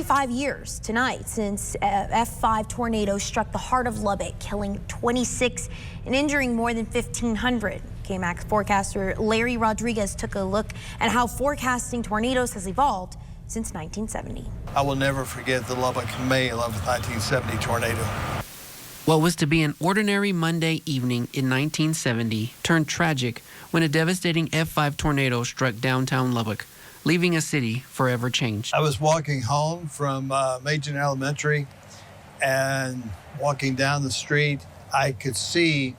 5 years tonight since F5 tornado struck the heart of Lubbock, killing 26 and injuring more than 1,500. KAMC forecaster Larry Rodriguez took a look at how forecasting tornadoes has evolved since 1970. I will never forget the Lubbock May 11th, 1970 tornado. What was to be an ordinary Monday evening in 1970 turned tragic when a devastating F5 tornado struck downtown Lubbock, leaving a city forever changed. I was walking home from Major Elementary, and walking down the street, I could see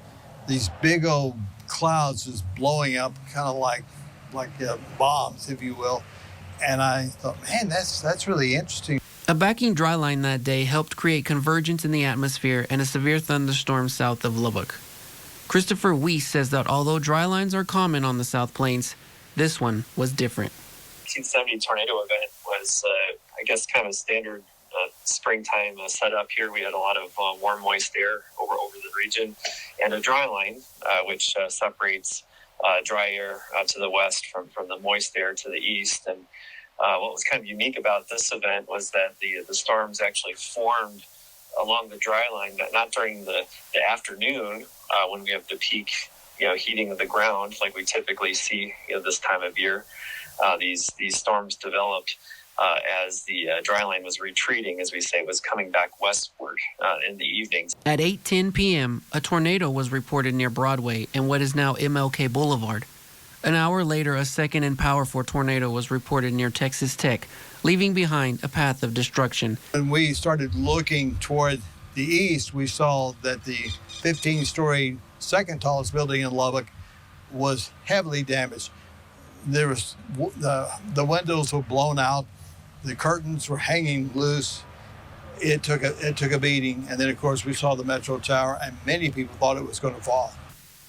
these big old clouds just blowing up, kind of like bombs, if you will. And I thought, man, that's really interesting. A backing dry line that day helped create convergence in the atmosphere and a severe thunderstorm south of Lubbock. Christopher Weiss says that although dry lines are common on the South Plains, this one was different. 1970 tornado event was, I guess, kind of a standard springtime setup here. We had a lot of warm, moist air over the region, and a dry line, which separates dry air to the west from the moist air to the east. And what was kind of unique about this event was that the storms actually formed along the dry line, not during the afternoon when we have the peak, heating of the ground like we typically see this time of year. These storms developed as the dry line was retreating, as we say, was coming back westward in the evenings. At 8:10 p.m., a tornado was reported near Broadway and what is now MLK Boulevard. An hour later, a second and powerful tornado was reported near Texas Tech, leaving behind a path of destruction. When we started looking toward the east, we saw that the 15-story second tallest building in Lubbock was heavily damaged. There was the windows were blown out, the curtains were hanging loose. It took a beating, and then of course we saw the Metro Tower, and many people thought it was going to fall.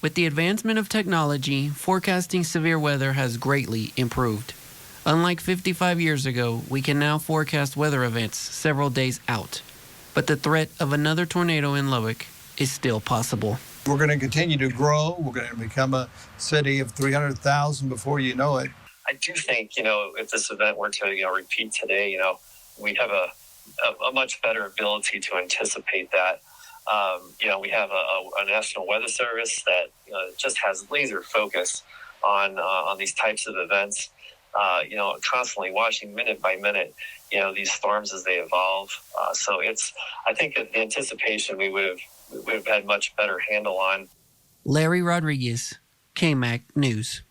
With the advancement of technology, forecasting severe weather has greatly improved. Unlike 55 years ago, we can now forecast weather events several days out. But the threat of another tornado in Lubbock is still possible. We're going to continue to grow. We're going to become a city of 300,000 before you know it. I do think, if this event were to, repeat today, we'd have a much better ability to anticipate that. We have a National Weather Service that just has laser focus on these types of events. Constantly watching minute by minute, these storms as they evolve. So I think the anticipation we would have had much better handle on. Larry Rodriguez, KAMC News.